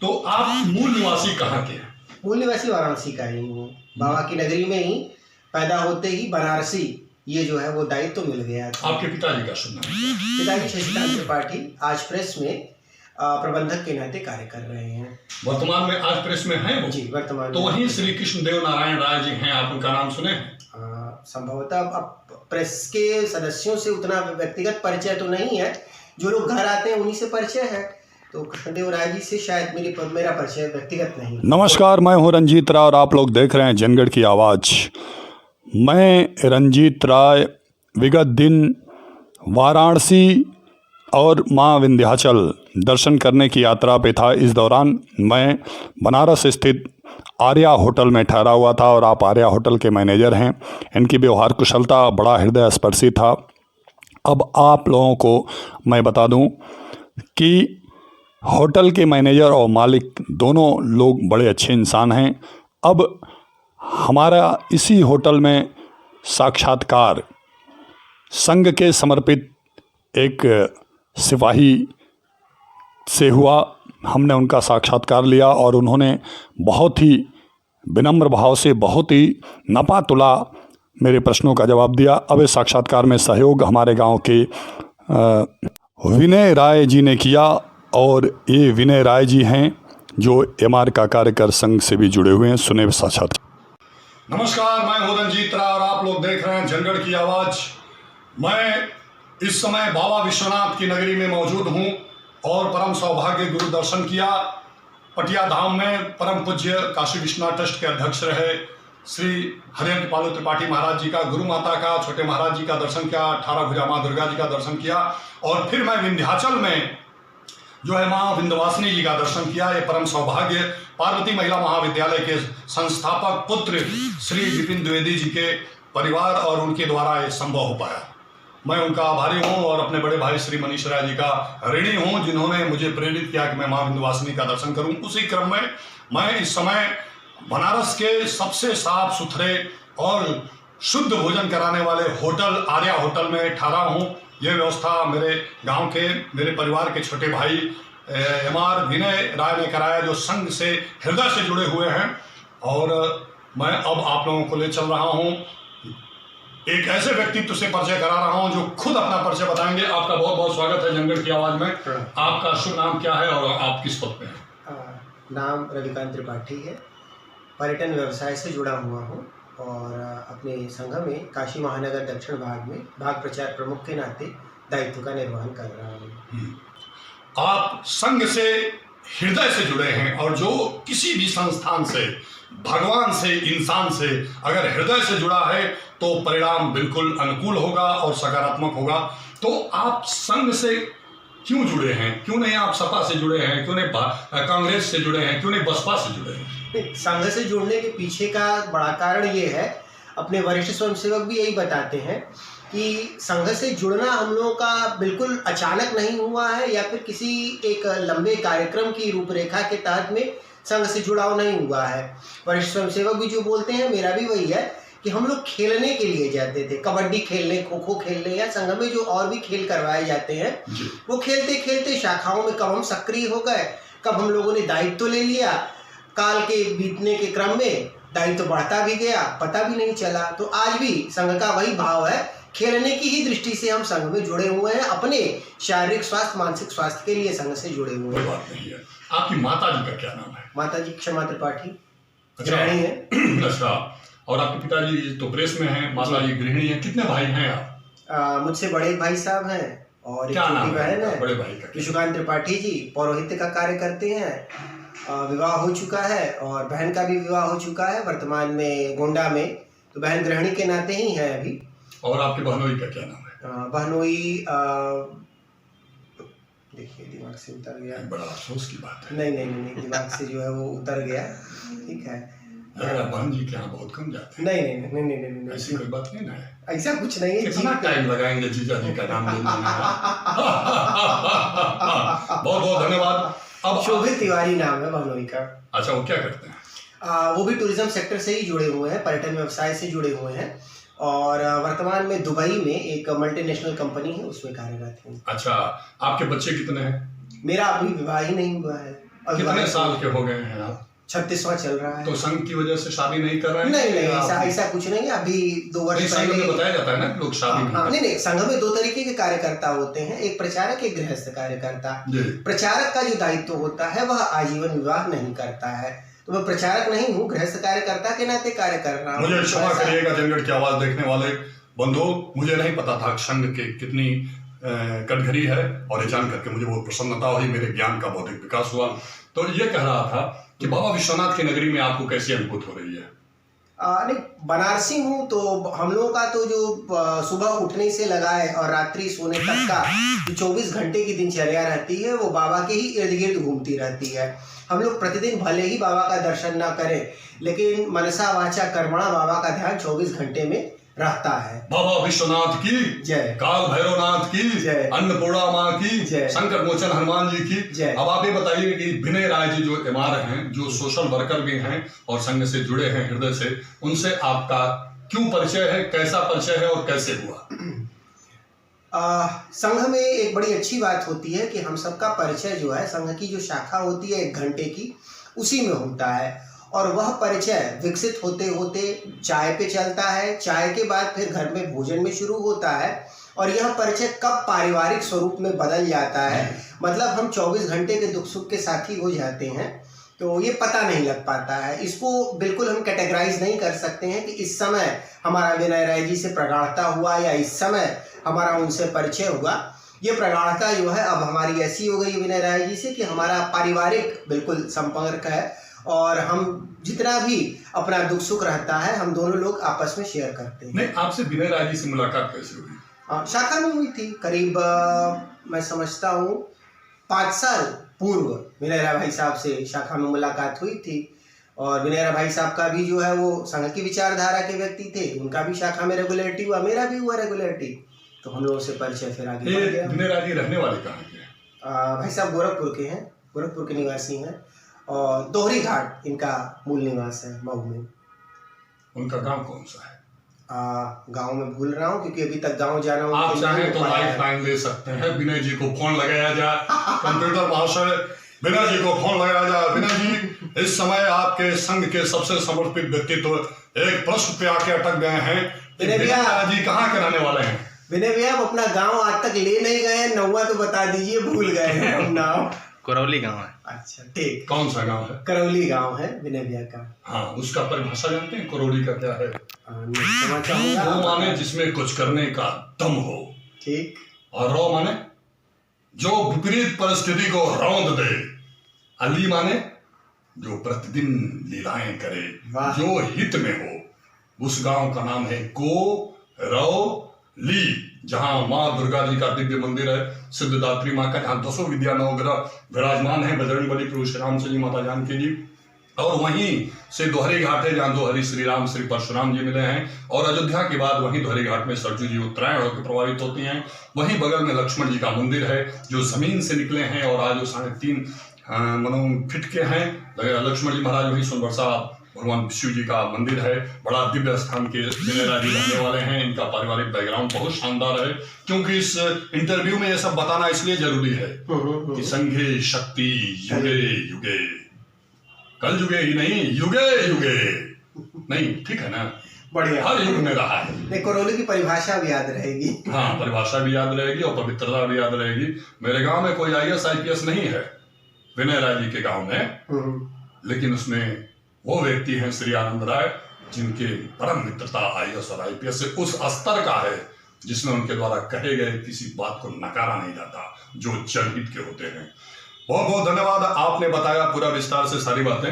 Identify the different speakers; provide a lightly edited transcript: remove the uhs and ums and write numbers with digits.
Speaker 1: तो आप मूल निवासी कहाँ के हैं?
Speaker 2: मूल निवासी वाराणसी का ही हूँ। बाबा की नगरी में ही पैदा होते ही बनारसी ये जो है वो दायित्व मिल गया था।
Speaker 1: आपके पिताजी का शुभ नाम?
Speaker 2: पिताजी शशिकांत त्रिपाठी आज प्रेस में प्रबंधक के नाते कार्य कर रहे हैं।
Speaker 1: वर्तमान में आज प्रेस में हैं वो?
Speaker 2: जी, वर्तमान
Speaker 1: तो वहीं श्री कृष्ण देव नारायण राय जी हैं, आप उनका नाम सुने हैं?
Speaker 2: संभवतः अब प्रेस के सदस्यों से उतना व्यक्तिगत परिचय तो नहीं है, जो लोग घर आते हैं उन्हीं से परिचय है। तो कृष्णदेव राय जी से शायद मेरा परिचय व्यक्तिगत नहीं।
Speaker 3: नमस्कार, मैं हूं रंजीत राय और आप लोग देख रहे हैं जनगढ़ की आवाज़। मैं रंजीत राय विगत दिन वाराणसी और माँ विंध्याचल दर्शन करने की यात्रा पे था। इस दौरान मैं बनारस स्थित आर्या होटल में ठहरा हुआ था और आप आर्या होटल के मैनेजर हैं। इनकी व्यवहार कुशलता बड़ा हृदय स्पर्शी था। अब आप लोगों को मैं बता दूं कि होटल के मैनेजर और मालिक दोनों लोग बड़े अच्छे इंसान हैं। अब हमारा इसी होटल में साक्षात्कार संघ के समर्पित एक सिपाही से हुआ। हमने उनका साक्षात्कार लिया और उन्होंने बहुत ही विनम्र भाव से बहुत ही नपा-तुला मेरे प्रश्नों का जवाब दिया। अब इस साक्षात्कार में सहयोग हमारे गांव के विनय राय जी ने किया और ये विनय राय जी हैं जो एमआर का कार्यकर संघ से भी जुड़े हुए हैं। सुने साक्षात्कार।
Speaker 1: नमस्कार, मैं हूं रंजीत राय और आप लोग देख रहे हैं जनगढ़ की आवाज़। मैं इस समय बाबा विश्वनाथ की नगरी में मौजूद हूं और परम सौभाग्य गुरु दर्शन किया। पटिया धाम में परम पूज्य काशी विश्वनाथ ट्रस्ट के अध्यक्ष रहे श्री हरिहर कृपालु त्रिपाठी महाराज जी का, गुरु माता का, छोटे महाराज जी का दर्शन किया, 18 भुजा माँ दुर्गा जी का दर्शन किया और फिर मैं विंध्याचल में जो है माँ विंध्यवासिनी जी का दर्शन किया। ये परम सौभाग्य पार्वती महिला महाविद्यालय के संस्थापक पुत्र श्री विपिन द्विवेदी जी के परिवार और उनके द्वारा ये संभव हो पाया। मैं उनका आभारी हूँ और अपने बड़े भाई श्री मनीष राय जी का ऋणी हूँ, जिन्होंने मुझे प्रेरित किया कि मैं माँ विंध्यवासिनी का दर्शन करूँ। उसी क्रम में मैं इस समय बनारस के सबसे साफ सुथरे और शुद्ध भोजन कराने वाले होटल आर्या होटल में ठहरा हूँ। ये व्यवस्था मेरे गांव के मेरे परिवार के छोटे भाई एमआर विनय राय ने कराया, जो संघ से हृदय से जुड़े हुए हैं। और मैं अब आप लोगों को ले चल रहा हूँ, एक ऐसे व्यक्तित्व से परिचय करा रहा हूँ जो खुद अपना परिचय बताएंगे। आपका बहुत बहुत स्वागत है जनगढ़ की आवाज़ में। आपका शुभ नाम क्या है और आप किस पद पे हैं?
Speaker 2: नाम रविकांत त्रिपाठी है, पर्यटन व्यवसाय से जुड़ा हुआ हूँ और अपने संघ में काशी महानगर दक्षिण भाग में भाग प्रचार प्रमुख के नाते दायित्व का निर्वहन कर रहा हूँ।
Speaker 1: आप संघ से हृदय से जुड़े हैं और जो किसी भी संस्थान से, भगवान से, इंसान से अगर हृदय से जुड़ा है तो परिणाम बिल्कुल अनुकूल होगा और सकारात्मक होगा। तो आप संघ से क्यों जुड़े हैं? क्यों नहीं आप सपा से जुड़े हैं? क्यों नहीं कांग्रेस से जुड़े हैं? क्यों नहीं बसपा से जुड़े हैं?
Speaker 2: संघ से जुड़ने के पीछे का बड़ा कारण ये है, अपने वरिष्ठ स्वयंसेवक भी यही बताते हैं कि संघ से जुड़ना हम लोगों का बिल्कुल अचानक नहीं हुआ है या फिर किसी एक लंबे कार्यक्रम की रूपरेखा के तहत में संघ से जुड़ाव नहीं हुआ है। वरिष्ठ स्वयंसेवक भी जो बोलते हैं, मेरा भी वही है कि हम लोग खेलने के लिए जाते थे, कबड्डी खेलने, खो खो खेलने या संघ में जो और भी खेल करवाए जाते हैं, वो खेलते खेलते शाखाओं में कब हम सक्रिय हो गए, कब हम लोगों ने दायित्व ले लिया, काल के बीतने के क्रम में दायित्व बढ़ता भी गया, पता भी नहीं चला। तो आज भी संघ का वही भाव है, खेलने की ही दृष्टि से हम संघ में जुड़े हुए हैं, अपने शारीरिक स्वास्थ्य मानसिक स्वास्थ्य के लिए संघ से जुड़े हुए हैं।
Speaker 1: बात नहीं है। आपकी माता जी का क्या नाम है?
Speaker 2: माता जी क्षमा त्रिपाठी
Speaker 1: गृहिणी है। अच्छा, और आपके पिताजी तो प्रेस में हैं, माता जी गृहिणी हैं। कितने भाई हैं आप?
Speaker 2: मुझसे बड़े भाई साहब हैं और एक छोटी बहन है।
Speaker 1: बड़े भाई का
Speaker 2: विश्वकांत त्रिपाठी जी पौरोहित्य का कार्य करते हैं, विवाह हो चुका है और बहन का भी विवाह हो चुका है वर्तमान में गोंडा में। तो बहन गृहिणी के नाते ही है अभी।
Speaker 1: और आपके बहनोई का क्या नाम है?
Speaker 2: बहनोई देखिए दिमाग से उतर गया,
Speaker 1: बड़ा अफसोस की बात है।
Speaker 2: नहीं दिमाग से जो है वो उतर गया। ठीक है,
Speaker 1: बहन जी के यहाँ बहुत कम जाते
Speaker 2: हैं। नहीं
Speaker 1: ऐसी कोई बात नहीं ना है।
Speaker 2: ऐसा कुछ नहीं है।
Speaker 1: कितना टाइम लगाएंगे जीजा जी का नाम लेने में? बहुत बहुत धन्यवाद। अब
Speaker 2: शोभित तिवारी नाम है बहनोई का।
Speaker 1: अच्छा, वो क्या करते हैं?
Speaker 2: वो भी टूरिज्म सेक्टर से ही जुड़े हुए हैं, पर्यटन व्यवसाय से जुड़े हुए हैं और वर्तमान में दुबई में एक मल्टीनेशनल कंपनी है, उसमें कार्यरत हैं।
Speaker 1: अच्छा, आपके बच्चे कितने हैं?
Speaker 2: मेरा अभी विवाह ही नहीं हुआ है,
Speaker 1: कितने साल के हो गए हैं आप?
Speaker 2: 36वां चल रहा है।
Speaker 1: तो संघ की वजह से शादी नहीं कर रहे हैं?
Speaker 2: नहीं ऐसा कुछ नहीं है। अभी 2 वर्ष
Speaker 1: संघ
Speaker 2: पहले
Speaker 1: में बताया जाता है ना लोग शादी
Speaker 2: नहीं संघ में 2 तरीके के कार्यकर्ता होते हैं, एक प्रचारक, एक गृहस्थ कार्यकर्ता। प्रचारक का जो दायित्व होता है वह आजीवन विवाह नहीं करता है, तो मैं प्रचारक नहीं हूँ, गृहस्थ कार्यकर्ता के नाते कार्य कर रहा हूँ।
Speaker 1: मुझे क्षमा करिएगा जनगढ़ की आवाज देखने वाले बंधु, मुझे नहीं पता था संघ के कितनी कटघरी है, और ये जान करके मुझे बहुत प्रसन्नता हुई, मेरे ज्ञान का बौद्धिक विकास हुआ। तो ये कह रहा था कि बाबा विश्वनाथ की नगरी में आपको कैसी अनुभूत हो रही है?
Speaker 2: नहीं, बनारसी हूँ तो हम लोगों का तो जो सुबह उठने से लगाए और रात्रि सोने तक का जो 24 घंटे की दिनचर्या रहती है वो बाबा के ही इर्द गिर्द घूमती रहती है। हम लोग प्रतिदिन भले ही बाबा का दर्शन ना करें, लेकिन मनसा वाचा कर्मणा बाबा का ध्यान 24 घंटे में रहता है।
Speaker 1: बाबा विश्वनाथ की
Speaker 2: जय,
Speaker 1: काल भैरवनाथ की
Speaker 2: जय,
Speaker 1: अन्नपूर्णा माँ की
Speaker 2: जय,
Speaker 1: संकट मोचन हनुमान जी की जय। अब आप ये बताइए कि विनय राय जी जो एमआर हैं, जो सोशल वर्कर भी हैं और संघ से जुड़े हैं हृदय से, उनसे आपका क्यों परिचय है, कैसा परिचय है और कैसे हुआ?
Speaker 2: संघ में एक बड़ी अच्छी बात होती है कि हम सबका परिचय जो है संघ की जो शाखा होती है 1 घंटे की, उसी में होता है, और वह परिचय विकसित होते होते चाय पे चलता है, चाय के बाद फिर घर में भोजन में शुरू होता है, और यह परिचय कब पारिवारिक स्वरूप में बदल जाता है, मतलब हम 24 घंटे के दुख सुख के साथी हो जाते हैं, तो ये पता नहीं लग पाता है। इसको बिल्कुल हम कैटेगराइज नहीं कर सकते हैं कि इस समय हमारा विनय राय जी से प्रगाढ़ता हुआ या इस समय हमारा उनसे परिचय हुआ। ये प्रगाढ़ता जो है अब हमारी ऐसी हो गई विनय राय जी से कि हमारा पारिवारिक बिल्कुल संपर्क है, और हम जितना भी अपना दुख सुख रहता है हम दोनों लोग आपस में शेयर करते हैं।
Speaker 1: नहीं, आपसे विनय राय जी से मुलाकात कैसे हुई?
Speaker 2: शाखा में हुई थी, करीब मैं समझता हूँ 5 साल पूर्व विनय राय भाई साहब से शाखा में मुलाकात हुई थी, और विनय राय भाई साहब का भी जो है वो संघ की विचारधारा के व्यक्ति थे, उनका भी शाखा में रेगुलरिटी हुआ, मेरा भी हुआ रेगुलरिटी, तो हम लोगों से परिचय फिर आगे बढ़ गया।
Speaker 1: विनय राय जी रहने वाले कहाँ के?
Speaker 2: भाई साहब गोरखपुर के हैं, गोरखपुर के निवासी हैं, और दोहरी घाट इनका मूल निवास है, मऊ में।
Speaker 1: उनका गांव कौन सा है?
Speaker 2: गांव में भूल रहा हूँ क्योंकि अभी तक गांव जाना
Speaker 1: आप चाहें तो लाइफ लाइन दे सकते हैं, विनय जी को फोन लगाया जाए, कंप्यूटर महाशय विनय जी को फोन लगाया जाए। विनय जी, इस समय आपके संघ के सबसे समर्पित व्यक्तित्व एक प्रश्न पे आके अटक गए हैं, विनय जी कहाँ के रहने वाले हैं?
Speaker 2: विनय भैया, आप अपना गांव आज तक ले नहीं गए, नौवा तो बता दीजिए, भूल गए हैं हम नाम।
Speaker 4: करौली गांव है।
Speaker 2: अच्छा ठीक।
Speaker 1: कौन सा गांव है?
Speaker 2: करौली गांव है विनय भैया का।
Speaker 1: हाँ, उसका परिभाषा जानते हैं करौली का क्या है?
Speaker 2: वो
Speaker 1: माने जिसमें कुछ करने का दम हो,
Speaker 2: ठीक,
Speaker 1: और रौ माने जो विपरीत परिस्थिति को रौंद दे, अली माने जो प्रतिदिन लीलाएं करे, जो हित में हो। उस गांव का नाम है करौली, जहां माँ दुर्गा जी का दिव्य मंदिर है, सिद्धदात्री माँ का, जहां 200 विद्या नवग्रह विराजमान है, बजरंग बली प्रभु श्री राम जी, माता जानकी जी, और वहीं से दोहरी घाट है जहां दोहरी श्री राम श्री परशुराम जी मिले हैं, और अयोध्या के बाद वहीं दोहरी घाट में सरजू जी उत्तरायण होकर प्रभावित होती हैं। वहीं बगल में लक्ष्मण जी का मंदिर है जो जमीन से निकले हैं, और आज वो 3.5 फीट के हैं। लक्ष्मण जी महाराज वहीं सोनबरसा भगवान शिव जी का मंदिर है। बड़ा दिव्य स्थान के विनय राय जी रहने वाले हैं। इनका पारिवारिक बैकग्राउंड बहुत शानदार है, क्योंकि इस इंटरव्यू में ये सब बताना इसलिए जरूरी है कि संघे शक्ति युगे युगे, कल युगे ही नहीं, युगे युगे नहीं, ठीक है ना?
Speaker 2: बढ़िया,
Speaker 1: हर युग में रहा है।
Speaker 2: करौली की परिभाषा भी याद रहेगी।
Speaker 1: हाँ, परिभाषा भी याद रहेगी और पवित्रता भी याद रहेगी। मेरे गांव में कोई IAS IPS नहीं है, विनय राय जी के गांव में, लेकिन उसमें वो व्यक्ति हैं श्री आनंद राय, जिनके परम मित्रता IAS और IPS से उस स्तर का है जिसमें उनके द्वारा कहे गए किसी बात को नकारा नहीं जाता, जो जनहित के होते हैं। बहुत बहुत धन्यवाद, आपने बताया पूरा विस्तार से सारी बातें।